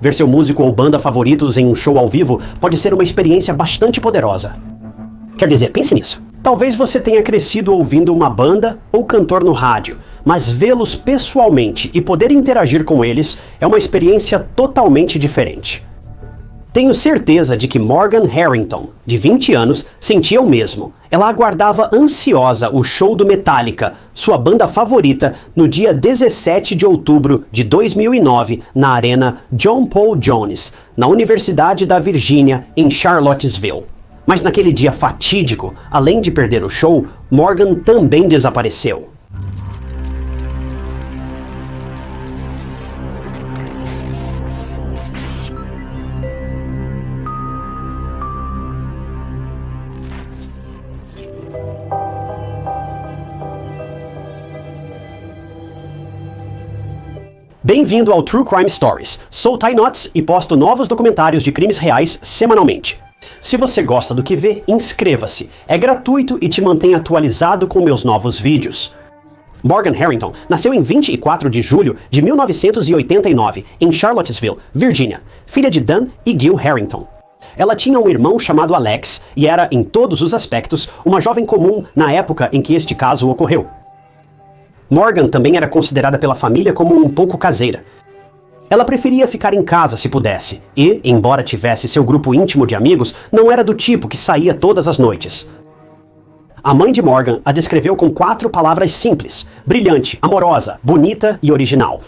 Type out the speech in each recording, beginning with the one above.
Ver seu músico ou banda favoritos em um show ao vivo pode ser uma experiência bastante poderosa. Quer dizer, pense nisso. Talvez você tenha crescido ouvindo uma banda ou cantor no rádio, mas vê-los pessoalmente e poder interagir com eles é uma experiência totalmente diferente. Tenho certeza de que Morgan Harrington, de 20 anos, sentia o mesmo. Ela aguardava ansiosa o show do Metallica, sua banda favorita, no dia 17 de outubro de 2009, na Arena John Paul Jones, na Universidade da Virgínia, em Charlottesville. Mas naquele dia fatídico, além de perder o show, Morgan também desapareceu. Bem-vindo ao True Crime Stories. Sou Ty Knotts e posto novos documentários de crimes reais semanalmente. Se você gosta do que vê, inscreva-se. É gratuito e te mantém atualizado com meus novos vídeos. Morgan Harrington nasceu em 24 de julho de 1989, em Charlottesville, Virgínia, filha de Dan e Gil Harrington. Ela tinha um irmão chamado Alex e era, em todos os aspectos, uma jovem comum na época em que este caso ocorreu. Morgan também era considerada pela família como um pouco caseira. Ela preferia ficar em casa se pudesse, e, embora tivesse seu grupo íntimo de amigos, não era do tipo que saía todas as noites. A mãe de Morgan a descreveu com 4 palavras simples: brilhante, amorosa, bonita e original.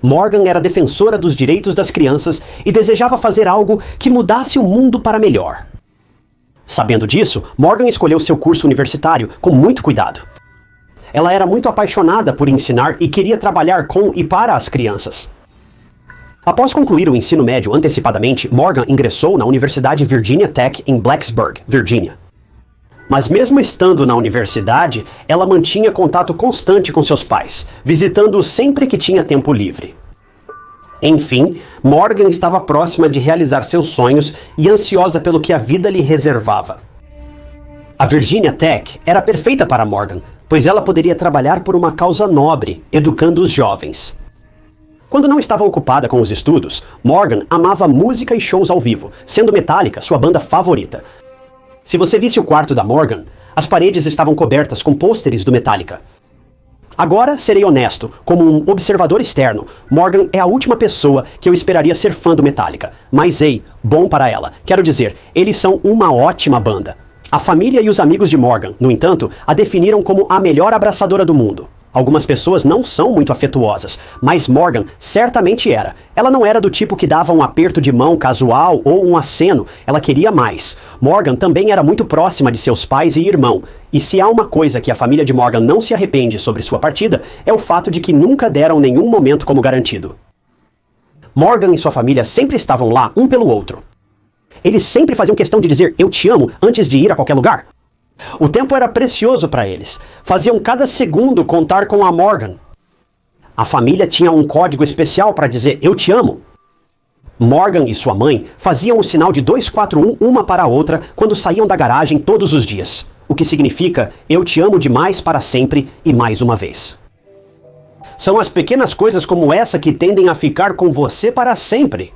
Morgan era defensora dos direitos das crianças e desejava fazer algo que mudasse o mundo para melhor. Sabendo disso, Morgan escolheu seu curso universitário com muito cuidado. Ela era muito apaixonada por ensinar e queria trabalhar com e para as crianças. Após concluir o ensino médio antecipadamente, Morgan ingressou na Universidade Virginia Tech em Blacksburg, Virgínia. Mas mesmo estando na universidade, ela mantinha contato constante com seus pais, visitando-os sempre que tinha tempo livre. Enfim, Morgan estava próxima de realizar seus sonhos e ansiosa pelo que a vida lhe reservava. A Virginia Tech era perfeita para Morgan, pois ela poderia trabalhar por uma causa nobre, educando os jovens. Quando não estava ocupada com os estudos, Morgan amava música e shows ao vivo, sendo Metallica sua banda favorita. Se você visse o quarto da Morgan, as paredes estavam cobertas com pôsteres do Metallica. Agora, serei honesto, como um observador externo, Morgan é a última pessoa que eu esperaria ser fã do Metallica. Mas ei, bom para ela. Quero dizer, eles são uma ótima banda. A família e os amigos de Morgan, no entanto, a definiram como a melhor abraçadora do mundo. Algumas pessoas não são muito afetuosas, mas Morgan certamente era. Ela não era do tipo que dava um aperto de mão casual ou um aceno, ela queria mais. Morgan também era muito próxima de seus pais e irmão, e se há uma coisa que a família de Morgan não se arrepende sobre sua partida, é o fato de que nunca deram nenhum momento como garantido. Morgan e sua família sempre estavam lá um pelo outro. Eles sempre faziam questão de dizer "eu te amo" antes de ir a qualquer lugar. O tempo era precioso para eles. Faziam cada segundo contar com a Morgan. A família tinha um código especial para dizer "eu te amo". Morgan e sua mãe faziam o sinal de 241 uma para a outra quando saíam da garagem todos os dias. O que significa "eu te amo demais para sempre e mais uma vez". São as pequenas coisas como essa que tendem a ficar com você para sempre.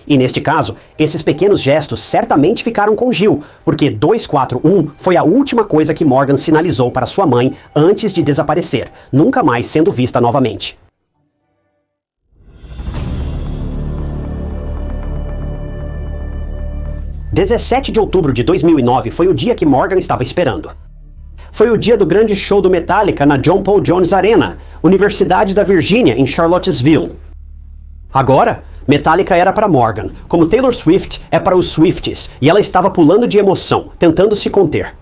E neste caso, esses pequenos gestos certamente ficaram com Gil, porque 241 foi a última coisa que Morgan sinalizou para sua mãe antes de desaparecer, nunca mais sendo vista novamente. – 17 de outubro de 2009 foi o dia que Morgan estava esperando. Foi o dia do grande show do Metallica na John Paul Jones Arena, Universidade da Virgínia, em Charlottesville. Agora, Metallica era para Morgan, como Taylor Swift é para os Swifties, e ela estava pulando de emoção, tentando se conter.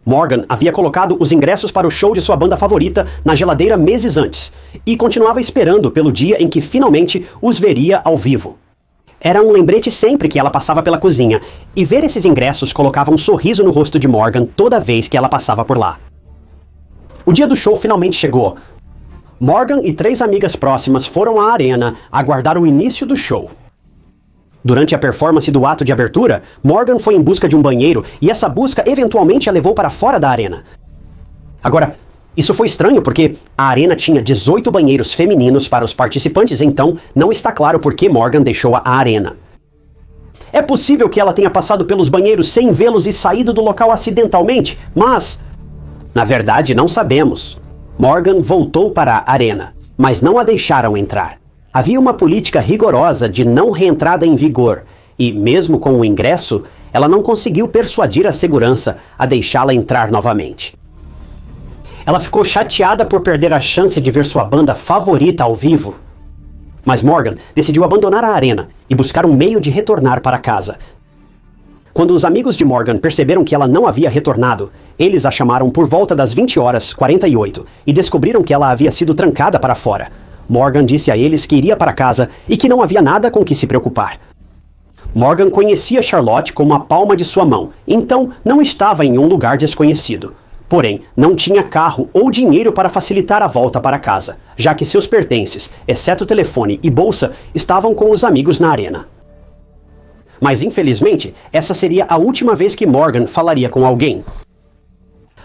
Morgan havia colocado os ingressos para o show de sua banda favorita na geladeira meses antes, e continuava esperando pelo dia em que finalmente os veria ao vivo. Era um lembrete sempre que ela passava pela cozinha, e ver esses ingressos colocava um sorriso no rosto de Morgan toda vez que ela passava por lá. O dia do show finalmente chegou. Morgan e 3 amigas próximas foram à arena aguardar o início do show. Durante a performance do ato de abertura, Morgan foi em busca de um banheiro e essa busca eventualmente a levou para fora da arena. Agora, Isso foi estranho porque a arena tinha 18 banheiros femininos para os participantes, então não está claro por que Morgan deixou a arena. É possível que ela tenha passado pelos banheiros sem vê-los e saído do local acidentalmente, mas, na verdade, não sabemos. Morgan voltou para a arena, mas não a deixaram entrar. Havia uma política rigorosa de não reentrada em vigor, e mesmo com o ingresso, ela não conseguiu persuadir a segurança a deixá-la entrar novamente. Ela ficou chateada por perder a chance de ver sua banda favorita ao vivo. Mas Morgan decidiu abandonar a arena e buscar um meio de retornar para casa. Quando os amigos de Morgan perceberam que ela não havia retornado, eles a chamaram por volta das 20h48 e descobriram que ela havia sido trancada para fora. Morgan disse a eles que iria para casa e que não havia nada com que se preocupar. Morgan conhecia Charlotte como a palma de sua mão, então não estava em um lugar desconhecido. Porém, não tinha carro ou dinheiro para facilitar a volta para casa, já que seus pertences, exceto telefone e bolsa, estavam com os amigos na arena. Mas infelizmente, essa seria a última vez que Morgan falaria com alguém.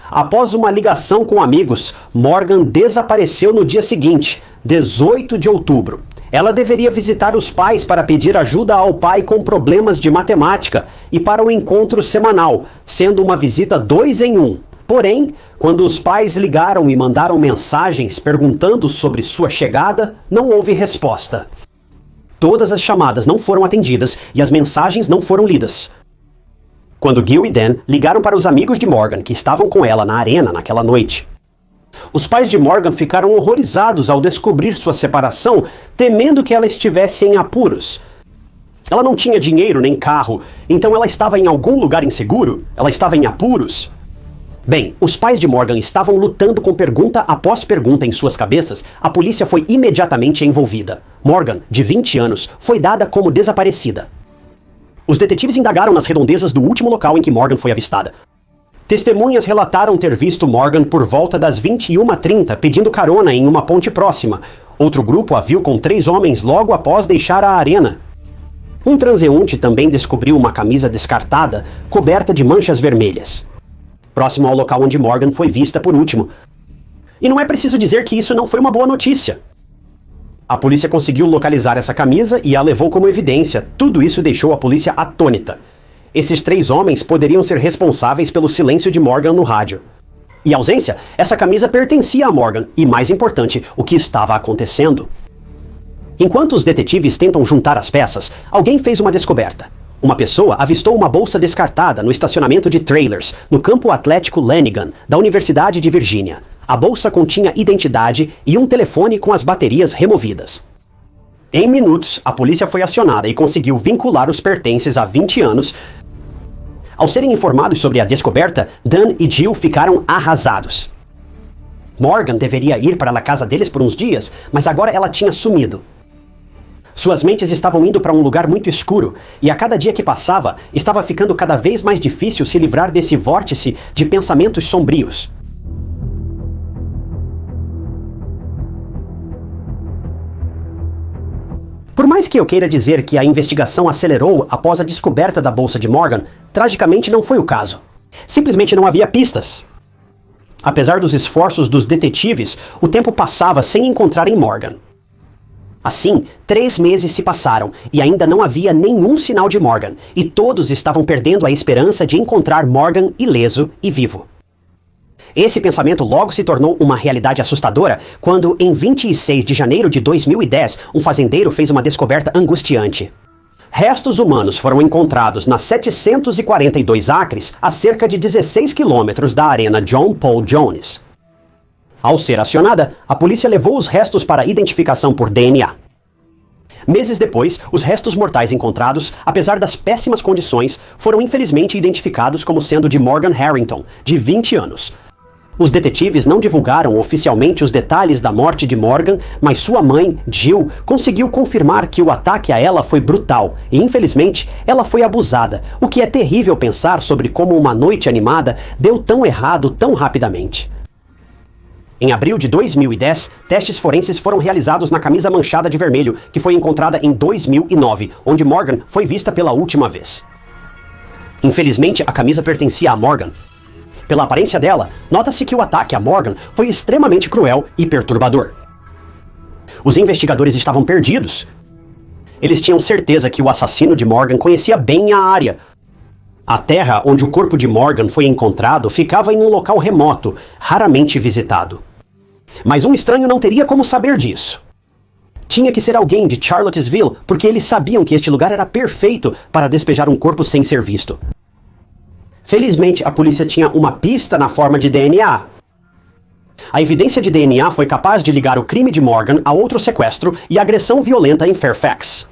Após uma ligação com amigos, Morgan desapareceu no dia seguinte, 18 de outubro. Ela deveria visitar os pais para pedir ajuda ao pai com problemas de matemática e para o encontro semanal, sendo uma visita 2 em 1. Porém, quando os pais ligaram e mandaram mensagens perguntando sobre sua chegada, não houve resposta. Todas as chamadas não foram atendidas e as mensagens não foram lidas. Quando Gil e Dan ligaram para os amigos de Morgan que estavam com ela na arena naquela noite, os pais de Morgan ficaram horrorizados ao descobrir sua separação, temendo que ela estivesse em apuros. Ela não tinha dinheiro nem carro, então ela estava em algum lugar inseguro? Ela estava em apuros? Bem, os pais de Morgan estavam lutando com pergunta após pergunta em suas cabeças. A polícia foi imediatamente envolvida. Morgan, de 20 anos, foi dada como desaparecida. Os detetives indagaram nas redondezas do último local em que Morgan foi avistada. Testemunhas relataram ter visto Morgan por volta das 21h30 pedindo carona em uma ponte próxima. Outro grupo a viu com 3 homens logo após deixar a arena. Um transeunte também descobriu uma camisa descartada coberta de manchas vermelhas, próximo ao local onde Morgan foi vista por último. E não é preciso dizer que isso não foi uma boa notícia. A polícia conseguiu localizar essa camisa e a levou como evidência. Tudo isso deixou a polícia atônita. Esses 3 homens poderiam ser responsáveis pelo silêncio de Morgan no rádio. E ausência, essa camisa pertencia a Morgan e, mais importante, o que estava acontecendo. Enquanto os detetives tentam juntar as peças, alguém fez uma descoberta. Uma pessoa avistou uma bolsa descartada no estacionamento de trailers, no campo atlético Lanigan, da Universidade de Virgínia. A bolsa continha identidade e um telefone com as baterias removidas. Em minutos, a polícia foi acionada e conseguiu vincular os pertences a 20 anos. Ao serem informados sobre a descoberta, Dan e Jill ficaram arrasados. Morgan deveria ir para a casa deles por uns dias, mas agora ela tinha sumido. Suas mentes estavam indo para um lugar muito escuro, e a cada dia que passava, estava ficando cada vez mais difícil se livrar desse vórtice de pensamentos sombrios. Por mais que eu queira dizer que a investigação acelerou após a descoberta da bolsa de Morgan, tragicamente não foi o caso. Simplesmente não havia pistas. Apesar dos esforços dos detetives, o tempo passava sem encontrarem Morgan. Assim, 3 meses se passaram e ainda não havia nenhum sinal de Morgan, e todos estavam perdendo a esperança de encontrar Morgan ileso e vivo. Esse pensamento logo se tornou uma realidade assustadora quando, em 26 de janeiro de 2010, um fazendeiro fez uma descoberta angustiante. Restos humanos foram encontrados nas 742 acres a cerca de 16 quilômetros da arena John Paul Jones. Ao ser acionada, a polícia levou os restos para identificação por DNA. Meses depois, os restos mortais encontrados, apesar das péssimas condições, foram infelizmente identificados como sendo de Morgan Harrington, de 20 anos. Os detetives não divulgaram oficialmente os detalhes da morte de Morgan, mas sua mãe, Jill, conseguiu confirmar que o ataque a ela foi brutal e, infelizmente, ela foi abusada, o que é terrível pensar sobre como uma noite animada deu tão errado tão rapidamente. Em abril de 2010, testes forenses foram realizados na camisa manchada de vermelho, que foi encontrada em 2009, onde Morgan foi vista pela última vez. Infelizmente, a camisa pertencia a Morgan. Pela aparência dela, nota-se que o ataque a Morgan foi extremamente cruel e perturbador. Os investigadores estavam perdidos. Eles tinham certeza que o assassino de Morgan conhecia bem a área. A terra onde o corpo de Morgan foi encontrado ficava em um local remoto, raramente visitado. Mas um estranho não teria como saber disso. Tinha que ser alguém de Charlottesville, porque eles sabiam que este lugar era perfeito para despejar um corpo sem ser visto. Felizmente, a polícia tinha uma pista na forma de DNA. A evidência de DNA foi capaz de ligar o crime de Morgan a outro sequestro e agressão violenta em Fairfax.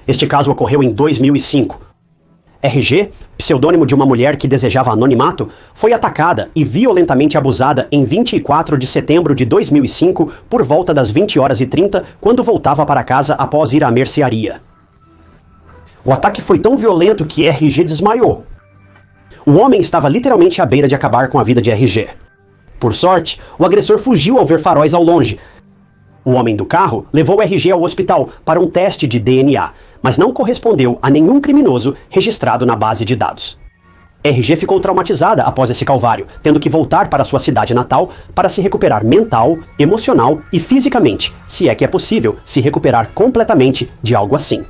Este caso ocorreu em 2005. RG, pseudônimo de uma mulher que desejava anonimato, foi atacada e violentamente abusada em 24 de setembro de 2005 por volta das 20h30, quando voltava para casa após ir à mercearia. O ataque foi tão violento que RG desmaiou. O homem estava literalmente à beira de acabar com a vida de RG. Por sorte, o agressor fugiu ao ver faróis ao longe. O homem do carro levou RG ao hospital para um teste de DNA, mas não correspondeu a nenhum criminoso registrado na base de dados. RG ficou traumatizada após esse calvário, tendo que voltar para sua cidade natal para se recuperar mental, emocional e fisicamente, se é que é possível se recuperar completamente de algo assim.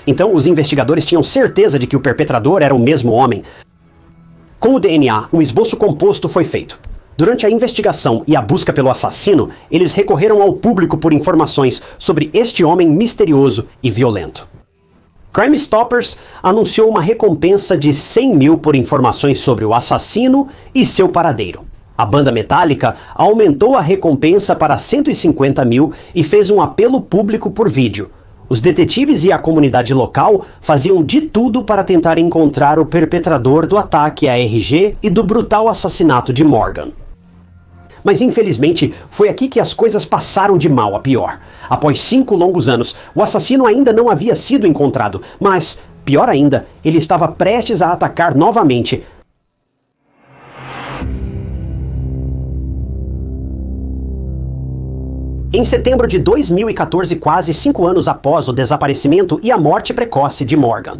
Então, os investigadores tinham certeza de que o perpetrador era o mesmo homem. Com o DNA, um esboço composto foi feito. Durante a investigação e a busca pelo assassino, eles recorreram ao público por informações sobre este homem misterioso e violento. Crime Stoppers anunciou uma recompensa de 100 mil por informações sobre o assassino e seu paradeiro. A banda Metallica aumentou a recompensa para 150 mil e fez um apelo público por vídeo. Os detetives e a comunidade local faziam de tudo para tentar encontrar o perpetrador do ataque a RG e do brutal assassinato de Morgan. Mas infelizmente, foi aqui que as coisas passaram de mal a pior. Após 5 longos anos, o assassino ainda não havia sido encontrado, mas, pior ainda, ele estava prestes a atacar novamente. Em setembro de 2014, quase 5 anos após o desaparecimento e a morte precoce de Morgan.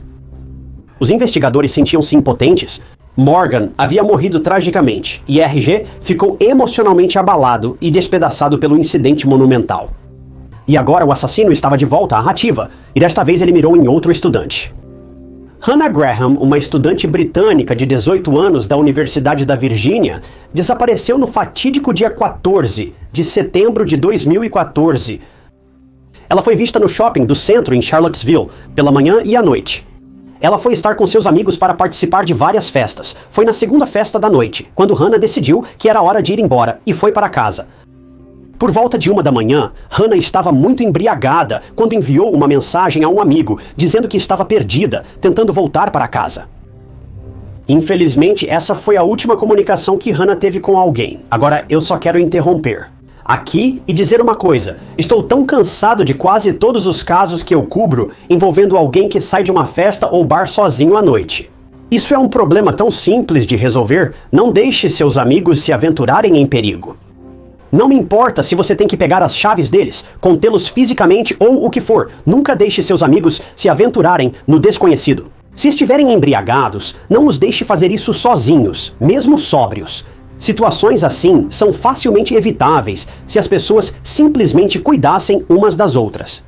Os investigadores sentiam-se impotentes. Morgan havia morrido tragicamente, e RG ficou emocionalmente abalado e despedaçado pelo incidente monumental. E agora o assassino estava de volta à ativa, e desta vez ele mirou em outro estudante. Hannah Graham, uma estudante britânica de 18 anos da Universidade da Virgínia, desapareceu no fatídico dia 14 de setembro de 2014. Ela foi vista no shopping do centro em Charlottesville, pela manhã e à noite. Ela foi estar com seus amigos para participar de várias festas. Foi na segunda festa da noite, quando Hannah decidiu que era hora de ir embora e foi para casa. Por volta de 1 da manhã, Hannah estava muito embriagada quando enviou uma mensagem a um amigo, dizendo que estava perdida, tentando voltar para casa. Infelizmente, essa foi a última comunicação que Hannah teve com alguém. Agora, eu só quero interromper aqui e dizer uma coisa. Estou tão cansado de quase todos os casos que eu cubro envolvendo alguém que sai de uma festa ou bar sozinho à noite. Isso é um problema tão simples de resolver, não deixe seus amigos se aventurarem em perigo. Não me importa se você tem que pegar as chaves deles, contê-los fisicamente ou o que for, nunca deixe seus amigos se aventurarem no desconhecido. Se estiverem embriagados, não os deixe fazer isso sozinhos, mesmo sóbrios. Situações assim são facilmente evitáveis se as pessoas simplesmente cuidassem umas das outras.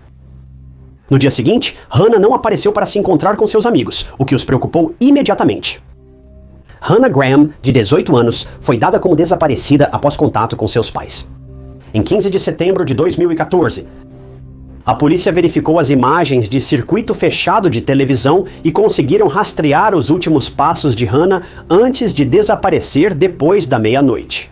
No dia seguinte, Hannah não apareceu para se encontrar com seus amigos, o que os preocupou imediatamente. Hannah Graham, de 18 anos, foi dada como desaparecida após contato com seus pais. Em 15 de setembro de 2014, a polícia verificou as imagens de circuito fechado de televisão e conseguiram rastrear os últimos passos de Hannah antes de desaparecer depois da meia-noite.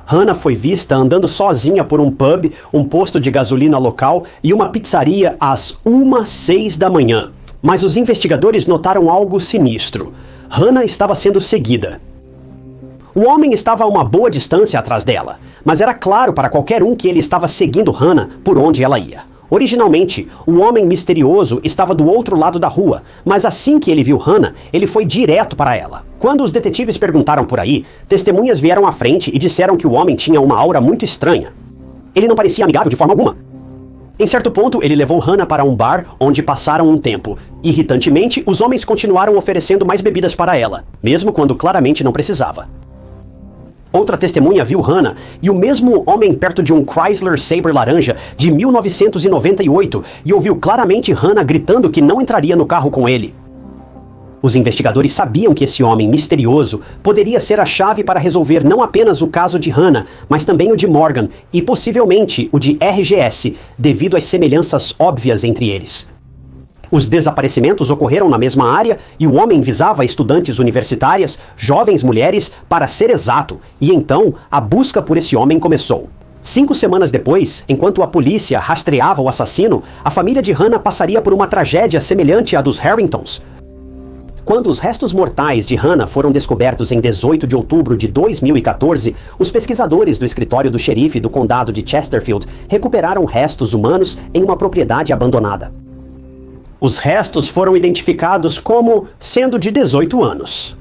Hannah foi vista andando sozinha por um pub, um posto de gasolina local e uma pizzaria às 1h06 da manhã. Mas os investigadores notaram algo sinistro. Hannah estava sendo seguida. O homem estava a uma boa distância atrás dela, mas era claro para qualquer um que ele estava seguindo Hannah por onde ela ia. Originalmente, o homem misterioso estava do outro lado da rua, mas assim que ele viu Hannah, ele foi direto para ela. Quando os detetives perguntaram por aí, testemunhas vieram à frente e disseram que o homem tinha uma aura muito estranha. Ele não parecia amigável de forma alguma. Em certo ponto, ele levou Hannah para um bar onde passaram um tempo. Irritantemente, os homens continuaram oferecendo mais bebidas para ela, mesmo quando claramente não precisava. Outra testemunha viu Hannah e o mesmo homem perto de um Chrysler Sabre laranja de 1998 e ouviu claramente Hannah gritando que não entraria no carro com ele. Os investigadores sabiam que esse homem misterioso poderia ser a chave para resolver não apenas o caso de Hannah, mas também o de Morgan e possivelmente o de RGS, devido às semelhanças óbvias entre eles. Os desaparecimentos ocorreram na mesma área e o homem visava estudantes universitárias, jovens mulheres, para ser exato, e então a busca por esse homem começou. 5 semanas depois, enquanto a polícia rastreava o assassino, a família de Hannah passaria por uma tragédia semelhante à dos Harringtons. Quando os restos mortais de Hannah foram descobertos em 18 de outubro de 2014, os pesquisadores do escritório do xerife do condado de Chesterfield recuperaram restos humanos em uma propriedade abandonada. Os restos foram identificados como sendo de 18 anos.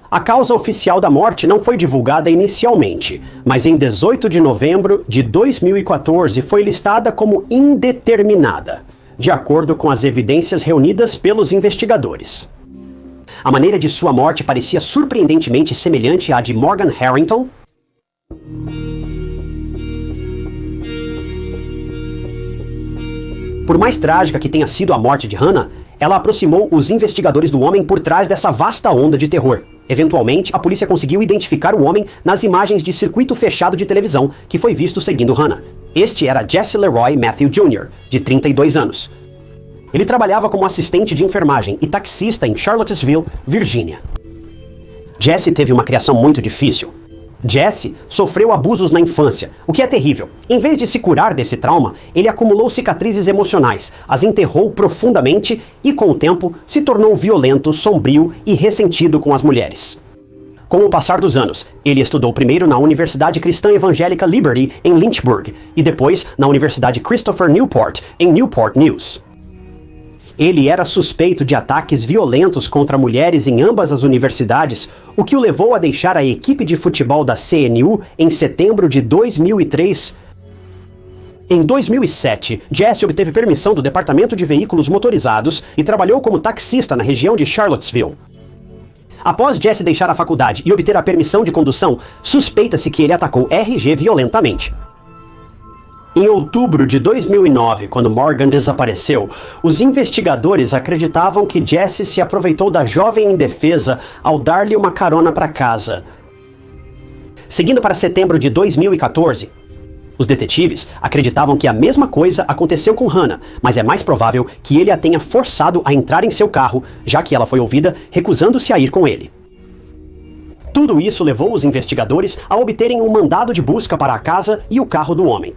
A causa oficial da morte não foi divulgada inicialmente, mas em 18 de novembro de 2014 foi listada como indeterminada, de acordo com as evidências reunidas pelos investigadores. A maneira de sua morte parecia surpreendentemente semelhante à de Morgan Harrington. Por mais trágica que tenha sido a morte de Hannah, ela aproximou os investigadores do homem por trás dessa vasta onda de terror. Eventualmente, a polícia conseguiu identificar o homem nas imagens de circuito fechado de televisão que foi visto seguindo Hannah. Este era Jesse Leroy Matthew Jr., de 32 anos. Ele trabalhava como assistente de enfermagem e taxista em Charlottesville, Virgínia. Jesse teve uma criação muito difícil. Jesse sofreu abusos na infância, o que é terrível. Em vez de se curar desse trauma, ele acumulou cicatrizes emocionais, as enterrou profundamente e, com o tempo, se tornou violento, sombrio e ressentido com as mulheres. Com o passar dos anos, ele estudou primeiro na Universidade Cristã Evangélica Liberty, em Lynchburg, e depois na Universidade Christopher Newport, em Newport News. Ele era suspeito de ataques violentos contra mulheres em ambas as universidades, o que o levou a deixar a equipe de futebol da CNU em setembro de 2003. Em 2007, Jesse obteve permissão do Departamento de Veículos Motorizados e trabalhou como taxista na região de Charlottesville. Após Jesse deixar a faculdade e obter a permissão de condução, suspeita-se que ele atacou RG violentamente. Em outubro de 2009, quando Morgan desapareceu, os investigadores acreditavam que Jesse se aproveitou da jovem indefesa ao dar-lhe uma carona para casa. Seguindo para setembro de 2014, os detetives acreditavam que a mesma coisa aconteceu com Hannah, mas é mais provável que ele a tenha forçado a entrar em seu carro, já que ela foi ouvida recusando-se a ir com ele. Tudo isso levou os investigadores a obterem um mandado de busca para a casa e o carro do homem.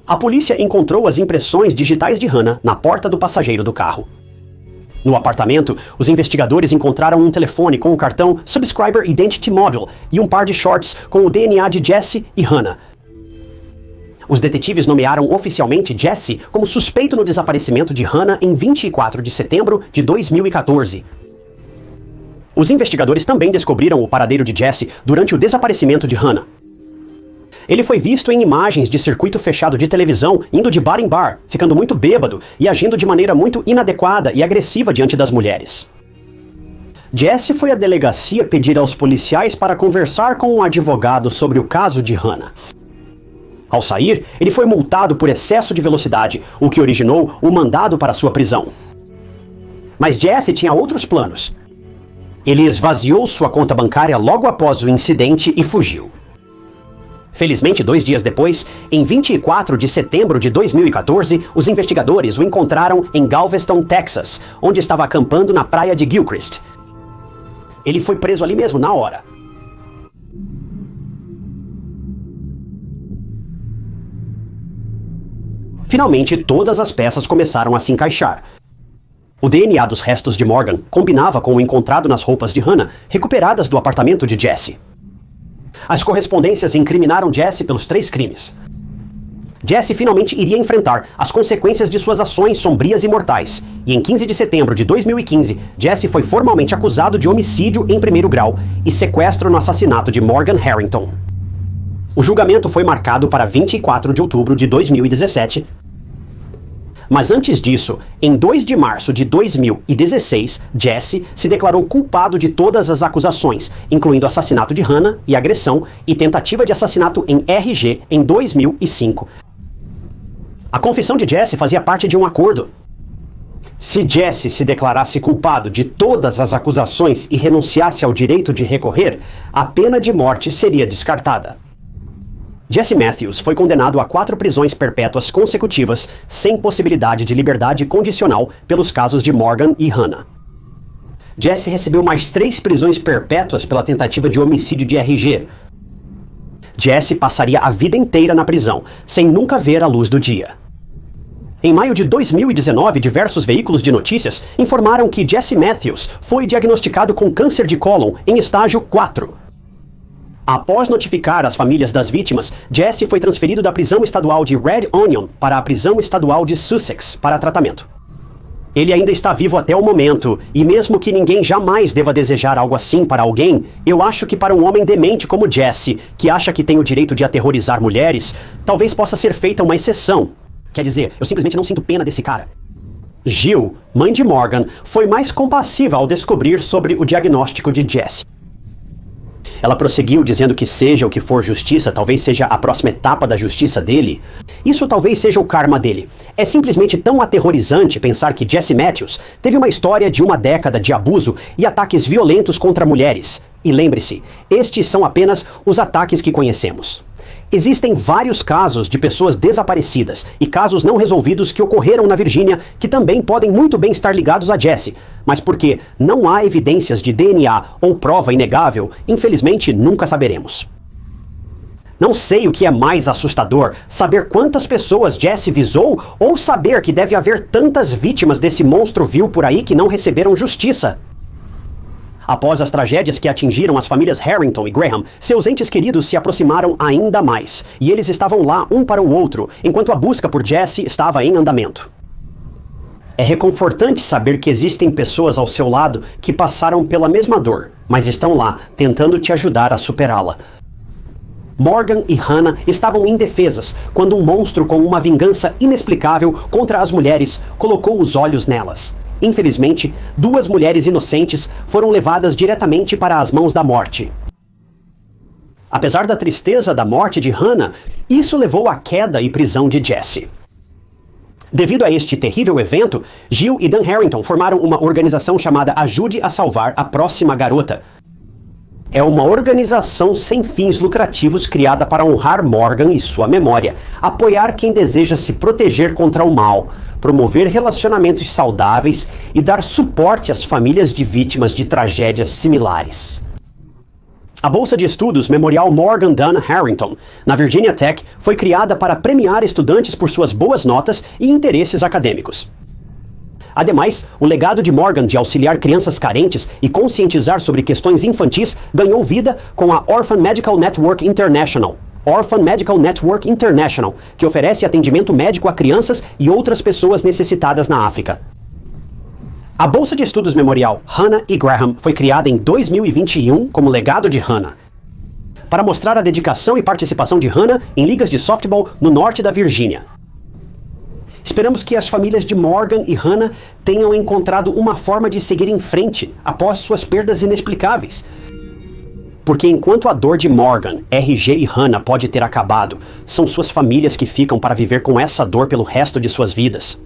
A polícia encontrou as impressões digitais de Hannah na porta do passageiro do carro. No apartamento, os investigadores encontraram um telefone com o cartão Subscriber Identity Module e um par de shorts com o DNA de Jesse e Hannah. Os detetives nomearam oficialmente Jesse como suspeito no desaparecimento de Hannah em 24 de setembro de 2014. Os investigadores também descobriram o paradeiro de Jesse durante o desaparecimento de Hannah. Ele foi visto em imagens de circuito fechado de televisão, indo de bar em bar, ficando muito bêbado e agindo de maneira muito inadequada e agressiva diante das mulheres. Jesse foi à delegacia pedir aos policiais para conversar com um advogado sobre o caso de Hannah. Ao sair, ele foi multado por excesso de velocidade, o que originou o mandado para sua prisão. Mas Jesse tinha outros planos. Ele esvaziou sua conta bancária logo após o incidente e fugiu. Felizmente, 2 dias depois, em 24 de setembro de 2014, os investigadores o encontraram em Galveston, Texas, onde estava acampando na praia de Gilchrist. Ele foi preso ali mesmo, na hora. Finalmente, todas as peças começaram a se encaixar. O DNA dos restos de Morgan combinava com o encontrado nas roupas de Hannah, recuperadas do apartamento de Jesse. As correspondências incriminaram Jesse pelos 3 crimes. Jesse finalmente iria enfrentar as consequências de suas ações sombrias e mortais, e em 15 de setembro de 2015, Jesse foi formalmente acusado de homicídio em 1º grau e sequestro no assassinato de Morgan Harrington. O julgamento foi marcado para 24 de outubro de 2017, Mas antes disso, em 2 de março de 2016, Jesse se declarou culpado de todas as acusações, incluindo assassinato de Hannah e agressão e tentativa de assassinato em RG em 2005. A confissão de Jesse fazia parte de um acordo. Se Jesse se declarasse culpado de todas as acusações e renunciasse ao direito de recorrer, a pena de morte seria descartada. Jesse Matthews foi condenado a 4 prisões perpétuas consecutivas, sem possibilidade de liberdade condicional, pelos casos de Morgan e Hannah. Jesse recebeu mais 3 prisões perpétuas pela tentativa de homicídio de RG. Jesse passaria a vida inteira na prisão, sem nunca ver a luz do dia. Em maio de 2019, diversos veículos de notícias informaram que Jesse Matthews foi diagnosticado com câncer de cólon em estágio 4. Após notificar as famílias das vítimas, Jesse foi transferido da prisão estadual de Red Onion para a prisão estadual de Sussex para tratamento. Ele ainda está vivo até o momento, e mesmo que ninguém jamais deva desejar algo assim para alguém, eu acho que para um homem demente como Jesse, que acha que tem o direito de aterrorizar mulheres, talvez possa ser feita uma exceção. Quer dizer, eu simplesmente não sinto pena desse cara. Jill, mãe de Morgan, foi mais compassiva ao descobrir sobre o diagnóstico de Jesse. Ela prosseguiu dizendo que seja o que for justiça, talvez seja a próxima etapa da justiça dele. Isso talvez seja o karma dele. É simplesmente tão aterrorizante pensar que Jesse Matthews teve uma história de 1 década de abuso e ataques violentos contra mulheres. E lembre-se, estes são apenas os ataques que conhecemos. Existem vários casos de pessoas desaparecidas e casos não resolvidos que ocorreram na Virgínia que também podem muito bem estar ligados a Jesse, mas porque não há evidências de DNA ou prova inegável, infelizmente nunca saberemos. Não sei o que é mais assustador, saber quantas pessoas Jesse visou ou saber que deve haver tantas vítimas desse monstro vil por aí que não receberam justiça. Após as tragédias que atingiram as famílias Harrington e Graham, seus entes queridos se aproximaram ainda mais, e eles estavam lá um para o outro, enquanto a busca por Jesse estava em andamento. É reconfortante saber que existem pessoas ao seu lado que passaram pela mesma dor, mas estão lá, tentando te ajudar a superá-la. Morgan e Hannah estavam indefesas quando um monstro com uma vingança inexplicável contra as mulheres colocou os olhos nelas. Infelizmente, 2 mulheres inocentes foram levadas diretamente para as mãos da morte. Apesar da tristeza da morte de Hannah, isso levou à queda e prisão de Jesse. Devido a este terrível evento, Jill e Dan Harrington formaram uma organização chamada Ajude a Salvar a Próxima Garota. É uma organização sem fins lucrativos criada para honrar Morgan e sua memória, apoiar quem deseja se proteger contra o mal, promover relacionamentos saudáveis e dar suporte às famílias de vítimas de tragédias similares. A Bolsa de Estudos Memorial Morgan Dan Harrington, na Virginia Tech, foi criada para premiar estudantes por suas boas notas e interesses acadêmicos. Ademais, o legado de Morgan de auxiliar crianças carentes e conscientizar sobre questões infantis ganhou vida com a Orphan Medical Network International, que oferece atendimento médico a crianças e outras pessoas necessitadas na África. A Bolsa de Estudos Memorial Hannah e Graham foi criada em 2021 como legado de Hannah, para mostrar a dedicação e participação de Hannah em ligas de softball no norte da Virgínia. Esperamos que as famílias de Morgan e Hannah tenham encontrado uma forma de seguir em frente após suas perdas inexplicáveis. Porque enquanto a dor de Morgan, RG e Hannah pode ter acabado, são suas famílias que ficam para viver com essa dor pelo resto de suas vidas.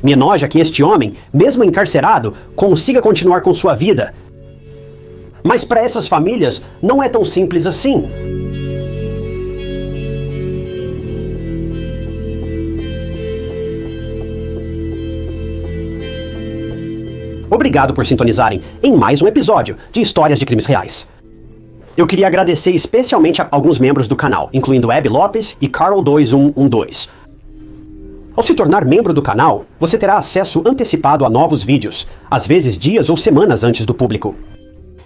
Me enoja que este homem, mesmo encarcerado, consiga continuar com sua vida. Mas para essas famílias não é tão simples assim. Obrigado por sintonizarem em mais um episódio de Histórias de Crimes Reais. Eu queria agradecer especialmente a alguns membros do canal, incluindo Abby Lopes e Carol2112. Ao se tornar membro do canal, você terá acesso antecipado a novos vídeos, às vezes dias ou semanas antes do público.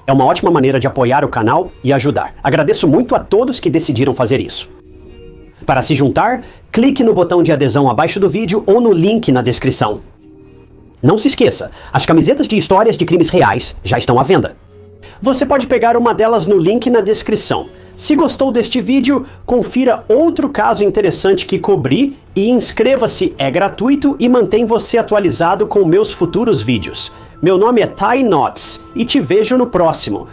É uma ótima maneira de apoiar o canal e ajudar. Agradeço muito a todos que decidiram fazer isso. Para se juntar, clique no botão de adesão abaixo do vídeo ou no link na descrição. Não se esqueça, as camisetas de histórias de crimes reais já estão à venda. Você pode pegar uma delas no link na descrição. Se gostou deste vídeo, confira outro caso interessante que cobri e inscreva-se, é gratuito e mantém você atualizado com meus futuros vídeos. Meu nome é Ty Notts e te vejo no próximo.